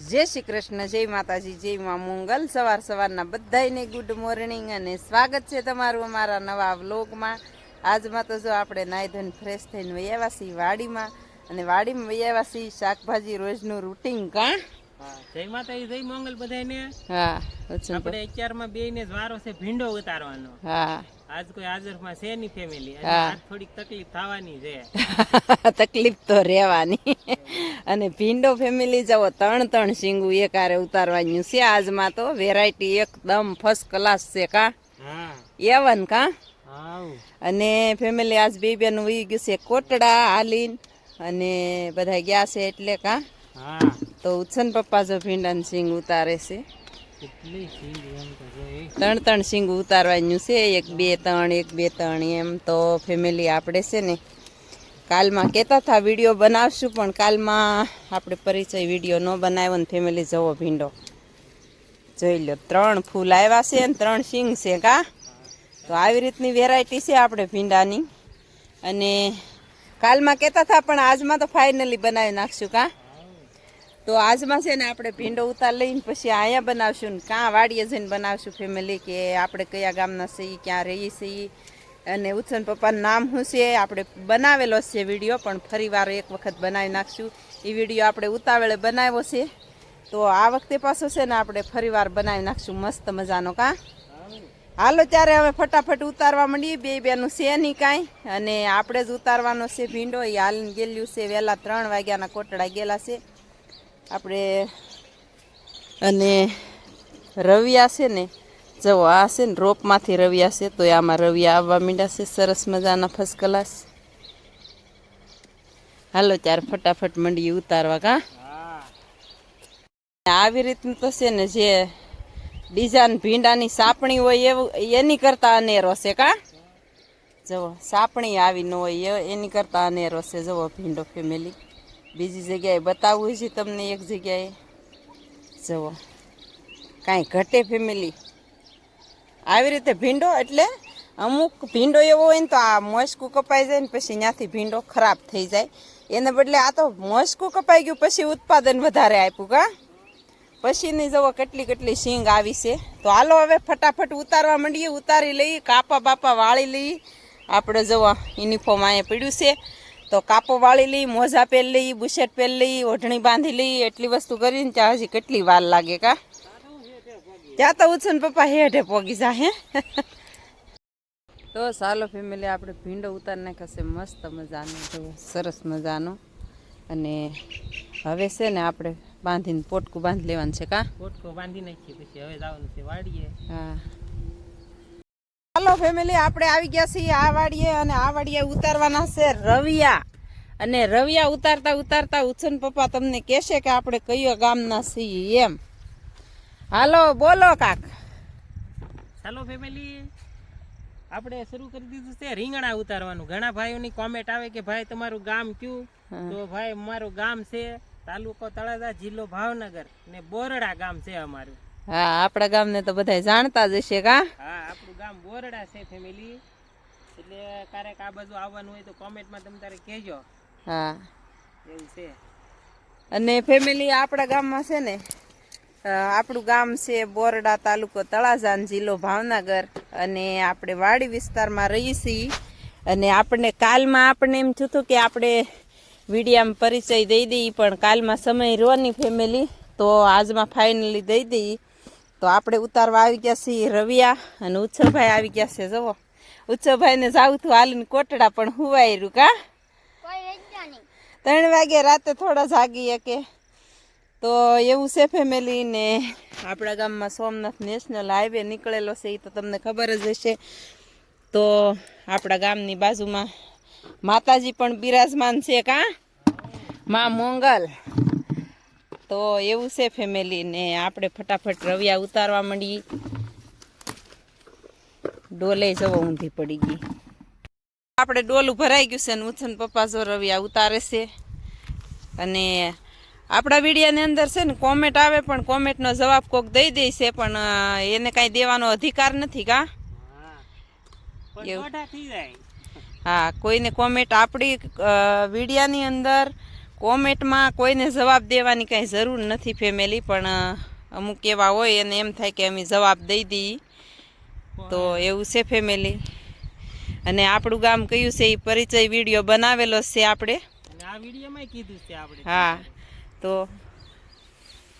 જય શ્રી કૃષ્ણ, જય માતાજી, જય માં મંગલ. સવારના બધાને ગુડ મોર્નિંગ અને સ્વાગત છે તમારું અમારા નવા વ્લોગમાં. આજમાં તો જો આપણે નાહી ધોઈને ફ્રેશ થઈને વૈયાવા છીએ વાડીમાં, અને વાડીમાં વૈયાવા છીએ શાકભાજી રોજનું રૂટીન. કા જય માતાજી, જય મંગલ બધાને. હા, આપણે અત્યારમાં બેયને જ વારો છે ભીંડો ઉતારવાનો. હા, આજ કોઈ હાજરમાં છે ની ફેમિલી, હા. આજ થોડીક તકલીફ થવાની છે. તકલીફ તો રહેવાની. અને ભીંડો ફેમિલી જવો ત્રણ શીંગું એકારે ઉતારવાનું છે આજમાં. તો વેરાયટી એકદમ ફર્સ્ટ ક્લાસ છે. કા એવન કા. અને ફેમિલી આજ બે બેનું વહી ગયું છે કોટડા હાલીન, અને બધા ગયા છે એટલે. કા તો ઉછન પપ્પા જો ભીંડાની શીંગ ઉતારે છે. ત્રણ શીંગ ઉતારવાનું છે, 1 2 3 1 2 3 એમ. તો ફેમિલી આપણે છે ને કાલમાં કહેતા હતા વિડીયો બનાવશું, પણ કાલમાં આપણે પરિચય વિડીયો ન બનાવ્યો ને. ફેમિલી જવો ભીંડો જોઈ લો, 3 ફૂલ આવ્યા છે ને 3 શીંગ છે. કા તો આવી રીતની વેરાયટી છે આપણે ભીંડાની. અને કાલમાં કહેતા હતા પણ આજમાં તો ફાઇનલી બનાવી નાખશું. કા તો આજમાં છે ને આપણે ભીંડો ઉતાર લઈને પછી અહીંયા બનાવશું ને કાં વાડીએ જઈને બનાવશું ફેમિલી, કે આપણે કયા ગામના છીએ, ક્યાં રહીએ છીએ, અને ઉછન પપ્પાનું નામ શું છે. આપણે બનાવેલો છે વિડીયો, પણ ફરી વાર એક વખત બનાવી નાખશું. એ વિડીયો આપણે ઉતાવળે બનાવ્યો છે, તો આ વખતે પાછો છે ને આપણે ફરી વાર બનાવી નાખશું મસ્ત મજાનો. કા હાલો ત્યારે હવે ફટાફટ ઉતારવા માંડીએ. બે બેનું છે નહીં કાંઈ, અને આપણે જ ઉતારવાનો છે ભીંડો. એ હાલીને ગયેલું છે વહેલા 3 વાગ્યાના કોટડા ગયેલા છે આપણે. અને રવિયા છે ને, જવો આ છે ને રોપમાંથી રવિયા છે, તો આમાં રવિયા આવવા માંડ્યા છે સરસ મજાના ફર્સ્ટ ક્લાસ. હાલો ત્યારે ફટાફટ મંડીએ ઉતારવા. કા આવી રીતનું તો છે ને જે ડિઝાઇન ભીંડાની સાપણી હોય એવું એની કરતા અનેરો છે. કા જવો સાપણી આવી ન હોય એની કરતા અનેરો છે. જવો ભીંડો ફેમિલી. બીજી જગ્યાએ બતાવવું છે તમને, એક જગ્યાએ જવો કાંઈ ઘટે ફેમિલી. આવી રીતે ભીંડો એટલે અમુક ભીંડો એવો હોય ને તો આ મોસકું કપાઈ જાય ને પછી ત્યાંથી ભીંડો ખરાબ થઈ જાય. એને બદલે આ તો મોસકું કપાઈ ગયું પછી ઉત્પાદન વધારે આપ્યું. કા પછીની જવો કેટલી શીંગ આવી છે. તો હાલો હવે ફટાફટ ઉતારવા માંડીએ. ઉતારી લઈએ, કાપા બાપા વાળી લઈએ. આપણે જવો યુનિફોર્મ અહીંયા પડ્યું છે, તો કાપો વાળી લઈ, મોજા પહેરી લઈ, બુશેટ પહેરી લઈ, ઓઢણી બાંધી લઈ. એટલી વસ્તુ કરીને ત્યાં હજી કેટલી વાર લાગે. કા ત્યાં તો ઉછન પપ્પા હેઠે પોગી જા. હે તો ચાલો ફેમિલી આપણે ભીંડો ઉતારી નાખશે મસ્ત મજાનો, સરસ મજાનો. અને હવે છે ને આપણે બાંધીને પોટકું બાંધી લેવાનું છે. કા પોટકો બાંધી નાખીએ પછી હવે જવાનું છે વાડીએ. હા ચાલો ફેમિલી આપણે આવી ગયા છીએ આ વાડીએ, અને આ વાડીએ ઉતારવાના છે રવિયા. અને રવિયા ઉતારતા ઉછન પપ્પા તમને કહેશે કે આપણે કયો ગામના છીએ એમ. હાલો બોલો કાક. ચાલો ફેમિલી, આપણે શરૂ કરી દીધું છે રીંગણા ઉતારવાનું. ઘણા ભાઈઓની કોમેન્ટ આવે કે ભાઈ તમારું ગામ કયું? તો ભાઈ મારું ગામ છે તાલુકો તળાજા, જિલ્લો ભાવનગર, ને બોરડા ગામ છે અમારું. હા આપણા ગામને તો બધા જાણતા જ હશે. કા હા આપણું ગામ બોરડા છે ફેમિલી. એટલે ક્યારેક આ બાજુ આવવાનું હોય તો કોમેન્ટમાં તમે તારે કહેજો. હા એવું છે. અને ફેમિલી આપણા ગામમાં છે ને, આપણું ગામ છે બોરડા, તાલુકો તળાજા, જિલ્લો ભાવનગર, અને આપણે વાડી વિસ્તારમાં રહીએ છીએ. અને આપણને કાલમાં આપણને એમ થયું હતું કે આપણે વિડીયામાં પરિચય દઈ દઈએ, પણ કાલમાં સમય રોની ફેમિલી, તો આજમાં ફાઇનલી દઈ દઈએ. તો આપણે ઉતારવા આવી ગયા છીએ રવિયા, અને ઉત્સવભાઈ આવી ગયા છે. જવો ઉત્સવભાઈને જાવું હતું હાલીને કોટડા, પણ હુવાઈ રહ્યું. કા 3 વાગે રાતે થોડા જાગીએ કે. તો એવું છે ફેમિલી. ને આપણા ગામમાં સોમનાથ નેશનલ હાઈવે નીકળેલો છે, એ તો તમને ખબર જ હશે. તો આપણા ગામની બાજુમાં માતાજી પણ બિરાજમાન છે. કા માં મોંગલ. તો એવું છે ફેમિલી. ને આપણે ફટાફટ રવિયા ઉતારવા માંડીએ. ડોલે જવો ઊંધી પડી ગઈ. આપણે ડોલું ભરાઈ ગયું છે ને ઉછન પપ્પા જો રવિયા ઉતારે છે. અને આપણા વિડીયાની અંદર છે ને કોમેન્ટ આવે, પણ કોમેન્ટનો જવાબ કોક દઈ દે છે, પણ એને કાંઈ દેવાનો અધિકાર નથી. કા હા કોઈને કોમેન્ટ આપણી વિડીયાની અંદર કોમેન્ટમાં કોઈને જવાબ દેવાની કાંઈ જરૂર નથી ફેમિલી, પણ અમુક એવા હોય અને એમ થાય કે અમે જવાબ દઈ દઈએ, તો એવું છે ફેમિલી. અને આપણું ગામ કયું છે એ પરિચય વિડીયો બનાવેલો છે આપણે. અને આ વિડીયોમાં કીધું છે આપણે. હા, તો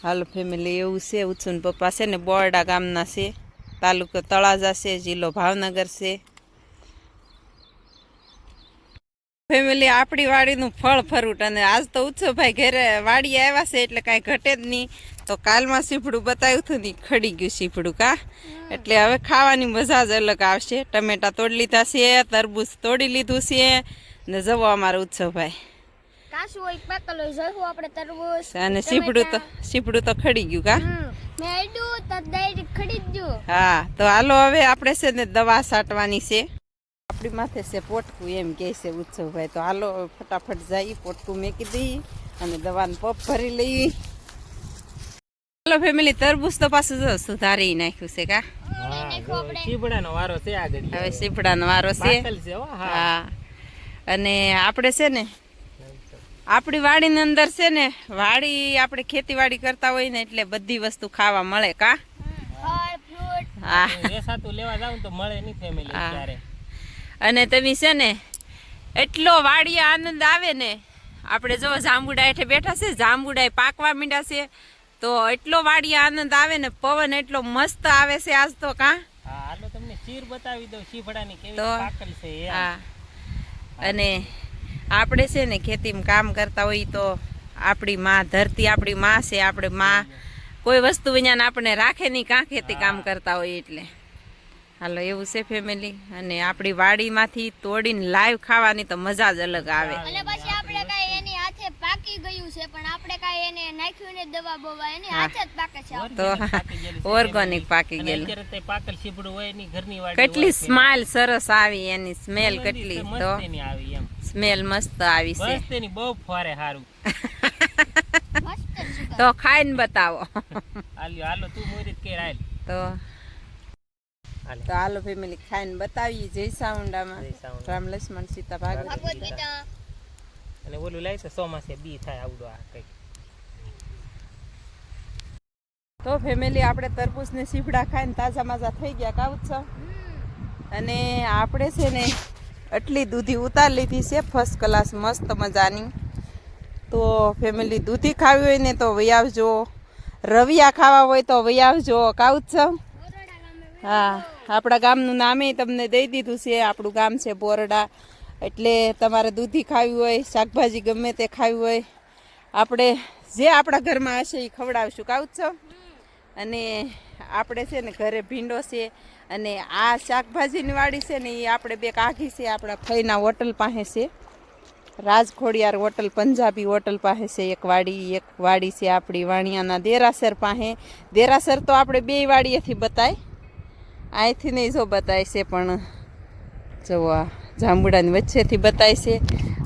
હાલો ફેમિલી, એવું છે. ઉછુન પપ્પા છે ને બોરડા ગામના છે, તાલુકો તળાજા છે, જિલ્લો ભાવનગર છે. ફેમિલી આપણી વાડીનું ફળ ફરૂટ, અને આજ તો ઉત્સવભાઈ ઘરે વાડી આવ્યા છે એટલે કાંઈ ઘટે જ નહીં. તો કાલમાં સીફડું બતાવ્યું હતું ને ખડી ગયું સીફડું કા, એટલે હવે ખાવાની મજા જ અલગ આવશે. ટમેટા તોડી લીધા છે, તરબૂચ તોડી લીધું છે, ને જવો અમારો ઉત્સવભાઈ કાશું હોય પાકલ હોય જોયું આપણે તરબૂચ અને સીફડું તો ખડી ગયું કા. મે આડું તો ડાયરેક્ટ ખડી જ ગયું. હા, તો હાલો હવે આપણે છે ને દવા છાંટવાની છે. આપણી માથે છે પોટકું એમ કહે છે ઉત્સવભાઈ, તો હાલો ફટાફટ જઈ પોટકું મેકી દઈએ અને દવાનું પપ ભરી લઈએ. હાલો ફેમિલી, તરબૂચ તો પાછું જો સુધારી નાખ્યું છે કા. સીપડાનો વારો છે આગળ. હવે સીપડાનો વારો છે. પાકલ છે હો. હા, અને આપણે છે ને આપણી વાડીની અંદર છે ને, વાડી આપણે ખેતીવાડી કરતા હોય ને એટલે બધી વસ્તુ ખાવા મળે કા. ફળ ફ્રૂટ હા, વેસાતું લેવા જાવ તો મળે નહીં ફેમિલી ત્યારે. અને તમે છે ને એટલો વાડીએ આનંદ આવે ને. આપણે જો જાંબુડા હેઠે બેઠા છે, જાંબુડા પાકવા માંડ્યા છે, તો એટલો વાડીએ આનંદ આવે ને. પવન એટલો મસ્ત આવે છે આજ તો કા. હા, હાલો તમને ચીર બતાવી દઉં સીફડાની કેવી તો પાકલ છે. હા, અને આપણે છે ને ખેતીમાં કામ કરતા હોય તો આપણી માં ધરતી આપણી માં છે. આપણે માં કોઈ વસ્તુ વિના આપણે રાખે નહીં કાં ખેતી કામ કરતા હોય એટલે. હાલો એવું છે ફેમિલી. અને આપણી વાડીમાંથી તોડીને લાઈવ ખાવાની તો મજા જ અલગ આવે. અને પછી આપણે કાઈ એની હાથે પાકી ગયું છે, પણ આપણે કાઈ એને નાખ્યું ને દવા બવા એની હાથે જ પાકે છે. તો ઓર્ગેનિક પાકી ગયેલું. અત્યારે તે પાકલ સીફડું હોય એની ઘરની વાડી કેટલી સ્માઇલ સરસ આવી, એની સ્મેલ કેટલી, તો મસ્ત એની આવી એમ. સ્મેલ મસ્ત આવી છે. બસ તેની બહુ ફારે હારું. મસ્ત છે. તો ખાઈને બતાવો. હાલો તું મોરી કે રાઈલ. તો હાલો ફેમિલી, ખાઈને બતાવીએ. જય સાઉન્ડામાં જય સાઉન્ડા. રામ લક્ષ્મણ સીતા ભાગવત ભગવદ ગીતા અને ઓલું લાય છે ચોમાસે બી થાય આવડો આ કઈ. તો ફેમિલી, આપણે તરબૂચ ને સીફડા ખાઈને તાજા માજા થઈ ગયા કા ઉત્સવ. અને આપણે છે ને આટલી દૂધી ઉતાર લીધી છે ફર્સ્ટ ક્લાસ મસ્ત મજાની. તો ફેમિલી, દૂધી ખાવી હોય ને તો વહી આવજો, રવિયા ખાવા હોય તો વહી આવજો કા ઉત્સવ. હા, આપણા ગામનું નામે તમને દઈ દીધું છે. આપણું ગામ છે બોરડા. એટલે તમારે દૂધી ખાવી હોય, શાકભાજી ગમે તે ખાવી હોય, આપણે જે આપણા ઘરમાં હશે એ ખવડાવશું કા ઉત્સવ. અને આપણે છે ને ઘરે ભીંડો છે, અને આ શાકભાજીની વાડી છે ને એ આપણે બે કાઢી છે આપણા ફઈના હોટલ પાસે છે, રાજખોડિયાર હોટલ, પંજાબી હોટલ પાસે છે એક વાડી છે આપણી વાણિયાના દેરાસર પાસે. દેરાસર તો આપણે બે વાડીએથી બતાય, અહીંથી નહીં જો બતાય છે, પણ જુઓ આ જાંબુડાની વચ્ચેથી બતાય છે.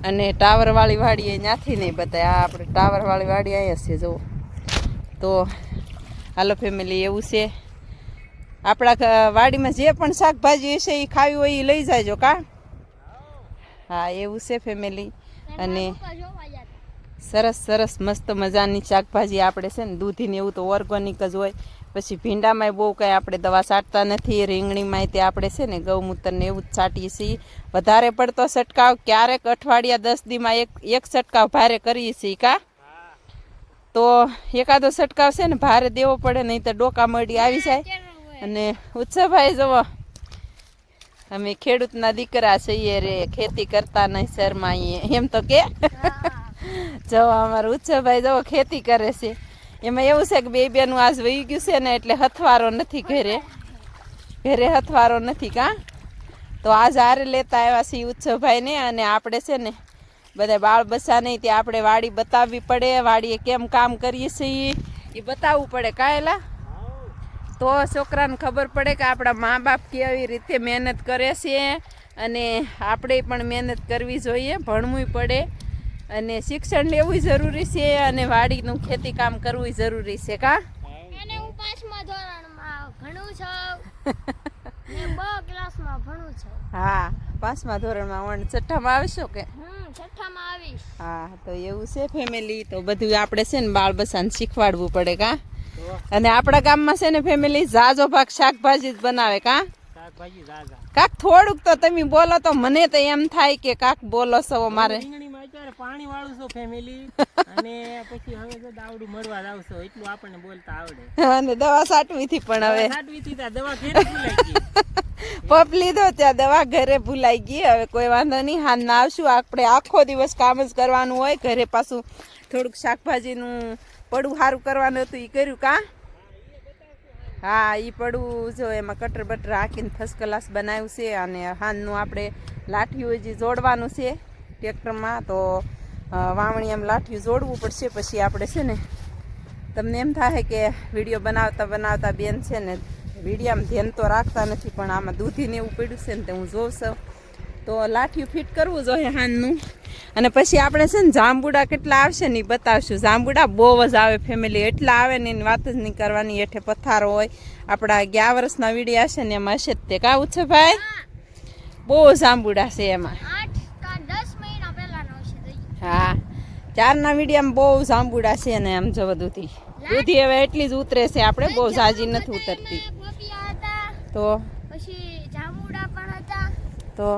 અને ટાવરવાળી વાડી એ ત્યાંથી નહીં બતાય. આ આપણે ટાવરવાળી વાડી અહીંયા છે જુઓ. તો હાલો ફેમિલી, એવું છે. આપણા વાડીમાં જે પણ શાકભાજી હશે એ ખાવી હોય એ લઈ જાયજો કા. હા, એવું છે ફેમિલી. અને સરસ સરસ મસ્ત મજાની શાકભાજી આપણે છે ને દૂધીને એવું તો ઓર્ગેનિક જ હોય. પછી ભીંડામાંય બહુ કાંઈ આપણે દવા છાંટતા નથી. રીંગણીમાંય તે આપણે છે ને ગૌમૂત્ર ને એવું જ છાંટીએ છીએ. વધારે પડતો છંટકાવ ક્યારેક અઠવાડિયા 10 દીમાં એક છંટકાવ ભારે કરીએ છીએ કા. તો એકાદો છંટકાવ છે ને ભારે દેવો પડે, નહીં તો ડોકા મળી આવી જાય. અને ઉત્સવભાઈ જુઓ, અમે ખેડૂતના દીકરા છીએ રે, ખેતી કરતા નહીં શરમાઈએ એમ તો કે. જો અમારા ઉત્સવભાઈ જુઓ ખેતી કરે છે. એમાં એવું છે કે બે બેનું આજ વહી ગયું છે ને એટલે હથવારો નથી ઘરે હથવારો નથી કા. તો આજ હારે લેતા આવ્યા છીએ ઉત્સવભાઈને. અને આપણે છે ને બધા બાળ બચ્ચા નહીં, ત્યાં આપણે વાડી બતાવવી પડે, વાડીએ કેમ કામ કરીએ છીએ એ બતાવવું પડે કાયલા. તો છોકરાને ખબર પડે કે આપણા મા બાપ કેવી રીતે મહેનત કરે છે. અને આપણે પણ મહેનત કરવી જોઈએ, ભણવું પડે, અને શિક્ષણ લેવું જરૂરી છે, અને વાડીનું ખેતી કામ કરવું જરૂરી છે કા. અને હું 5મા ધોરણમાં ભણું છું ને 2 ક્લાસમાં ભણું છું. હા, 5મા ધોરણમાં 6ઠામાં આવશો કે. હું છઠ્ઠામાં આવીશ. હા તો એવું છે ફેમિલી. તો બધું આપણે છે ને બાળ બચ્ચાને શીખવાડવું પડે કા. તો અને આપણા ગામમાં છે ને ફેમિલી જાજો ભાગ શાકભાજી જ બનાવે કા. શાકભાજી ઝાઝા. કાક થોડુંક તો તમે બોલો તો મને તો એમ થાય કે કાક બોલો છો મારે. રીંગણીમાં અત્યારે પાણી વાળું છો ફેમિલી અને પછી હવે જો દાવડું મળવા જાવ છો એટલું આપણને બોલતા આવડે. અને દવા સાટવીથી પણ હવે સાટવીથી ત્યાં દવા ઘેરે ભૂલાઈ ગઈ. પપ લીધો ત્યાં દવા ઘરે ભૂલાઈ ગઈ. હવે કોઈ વાંધો નહીં, હાલ ના આવશું. આપણે આખો દિવસ કામ જ કરવાનું હોય. ઘરે પાછું થોડુંક શાકભાજીનું પડું સારું કરવાનું હતું, એ કર્યું કા. હા એ પડું જો એમાં કટર બટર હાંકીને ફર્સ્ટ ક્લાસ બનાવ્યું છે. અને હાનનું આપણે લાઠીઓ હજી જોડવાનું છે ટ્રેક્ટરમાં. તો વાવણી એમ લાઠીઓ જોડવું પડશે. પછી આપણે છે ને તમને એમ થાય કે વિડીયો બનાવતા બનાવતા બેન છે ને વિડીયામાં ધ્યાન તો રાખતા નથી, પણ આમાં દૂધીને એવું પડ્યું છે ને તે હું જોઉં છું. તો લાઠીઓ ફિટ કરવું જોઈએ હાનનું. અને પછી આપણે છે ને જાંબુડા કેટલા આવશે ને એ બતાવશું. જાંબુડા બહુ જ આવે ફેમિલી, એટલા આવે ને એની વાત જ નહીં કરવાની. હેઠે પથ્થારો હોય. આપણા 11 વર્ષના વિડીયો હશે ને એમાં હશે જ તે કા છે ભાઈ. બહુ જાંબુડા છે એમાં. 8 કા 10 મહિના પહેલાનો છે. હા 4ના વિડીયામાં બહુ જાંબુડા છે ને આમ જો દૂધી હવે એટલી જ ઉતરે છે. આપણે બહુ ઝાજી નથી ઉતરતી. પોપિયા હતા, તો પછી જાંબુડા પણ હતા. તો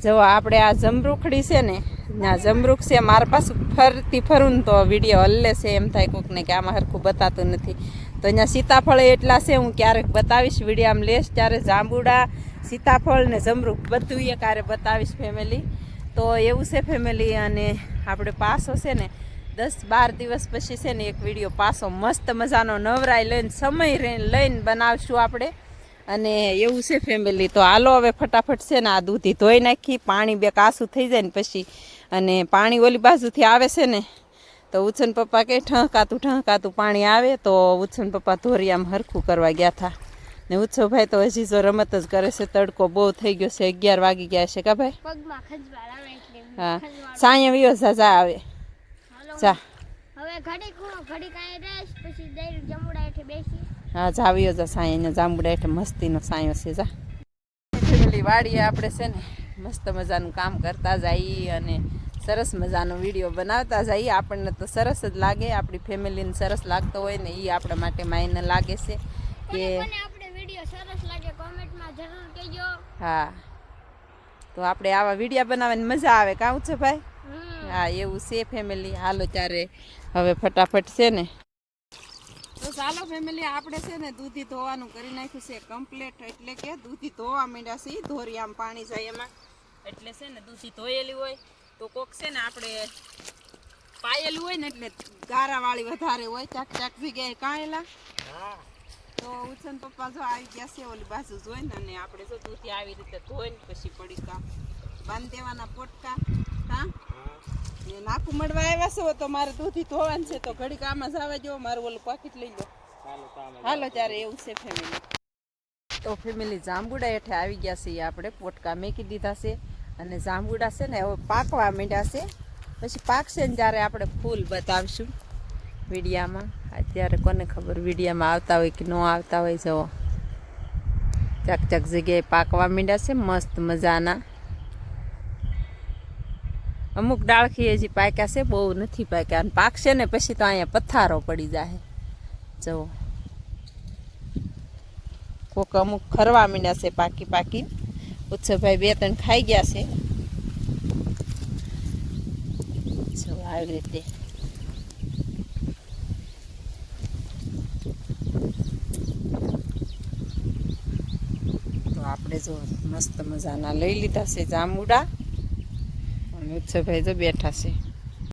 જો આપણે આ જમરૂખડી છે ને, ના જમરૂખ છે મારા પાસે ફરતી ફરું ને તો વિડીયો હલ્લે છે. એમ થાય કોકને કે આમાં હરખું બતાતું નથી. તો અહીંયા સીતાફળ એટલા છે, હું ક્યારેક બતાવીશ વિડીયામાં લેશ ત્યારે. જાંબુડા, સીતાફળ ને જમરૂખ બધું એ ક્યારે બતાવીશ ફેમિલી. તો એવું છે ફેમિલી. અને આપણે પાસો છે ને 10-12 દિવસ પછી છે ને એક વિડીયો પાસો મસ્ત મજાનો નવરાઈ લઈને સમય લઈને બનાવશું આપણે. અને એવું છે ફેમિલી. તો હાલો હવે ફટાફટ છે ને આ દૂધી ધોઈ નાખી, પાણી બે કાસું થઈ જાય ને પછી. અને પાણી ઓલી બાજુથી આવે છે ને તો ઉછન પપ્પા કે ઠંકાતું પાણી આવે. તો ઉછન પપ્પા ધોરિયામાં હરખું કરવા ગયા હતા. ને ઉત્સવ ભાઈ તો હજી જો રમત જ કરે છે. તડકો બહુ થઈ ગયો છે, 11 વાગી ગયા છે કા ભાઈ. પગમાં ખંજવાળ આવે એટલે હા ખંજવાળ. સાંય વિયો જા આવે હાલો, જા. હવે ઘડી કાંઈ રેસ પછી દઈ જમુડા હેઠે બેસી. હા જાવ્યો જા સાંય. અહીંયા જાંબુડા એટલે મસ્તીનો સાંયો છે જા. ફેમિલી વાડીએ આપણે છે ને મસ્ત મજાનું કામ કરતા જઈએ અને સરસ મજાનો વિડીયો બનાવતા જઈએ. આપણને તો સરસ જ લાગે, આપણી ફેમિલીને સરસ લાગતો હોય ને એ આપણા માટે માયને લાગે છે કે આપણે વિડિયો સરસ લાગે કોમેન્ટમાં જરૂર કહેજો. હા તો આપણે આવા વિડીયા બનાવવાની મજા આવે કાં છે ભાઈ. હા એવું છે ફેમિલી. હાલો ત્યારે હવે ફટાફટ છે ને. તો ચાલો ફેમિલી આપણે છે ને દૂધી ધોવાનું કરી નાખ્યું છે કમ્પ્લીટ. એટલે કે દૂધી ધોવા માંડ્યા છે. ધોરી આમ પાણી જાય એમાં. એટલે છે ને દૂધી ધોયેલી હોય તો કોક છે ને આપણે પાયેલું હોય ને એટલે ગારાવાળી વધારે હોય. ચાક જગ્યાએ કાયેલા. તો ઉછન પપ્પા જો આવી ગયા છે ઓલી બાજુ જોઈને. અને આપણે જો દૂધી આવી રીતે ધોઈને પછી પડીકા બાંધી દેવાના પોટકા. હા ને નાખું મળવા આવ્યા છો તો મારે દૂધી ધોવાનું છે. તો ઘડીક આમાં જવા જો, મારું ઓલું પાકીટ લઈ લો. હાલો ત્યારે એવું છે ફેમિલી. તો ફેમિલી જાંબુડા હેઠે આવી ગયા છે. આપણે પોટકા મેકી દીધા છે. અને જાંબુડા છે ને હવે પાકવા માંડ્યા છે. પછી પાકશે ને ત્યારે આપણે ફૂલ બતાવશું વિડીયામાં. અત્યારે કોને ખબર વિડીયામાં આવતા હોય કે ન આવતા હોય. જવો ચાક જગ્યાએ પાકવા માંડ્યા છે મસ્ત મજાના. અમુક ડાળખી હજી પાક્યા છે, બહુ નથી પાક્યા. અને પાકશે ને પછી તો અહીંયા પથ્થારો પડી જાય. જવો કોક અમુક ખરવા માંડ્યા છે પાકી. ઉત્સવભાઈ 2-3 ખાઈ ગયા છે. જો આવી રીતે તો આપણે જો મસ્ત મજાના લઈ લીધા છે જાંબુડા. અને ઉત્સવભાઈ જો બેઠા છે.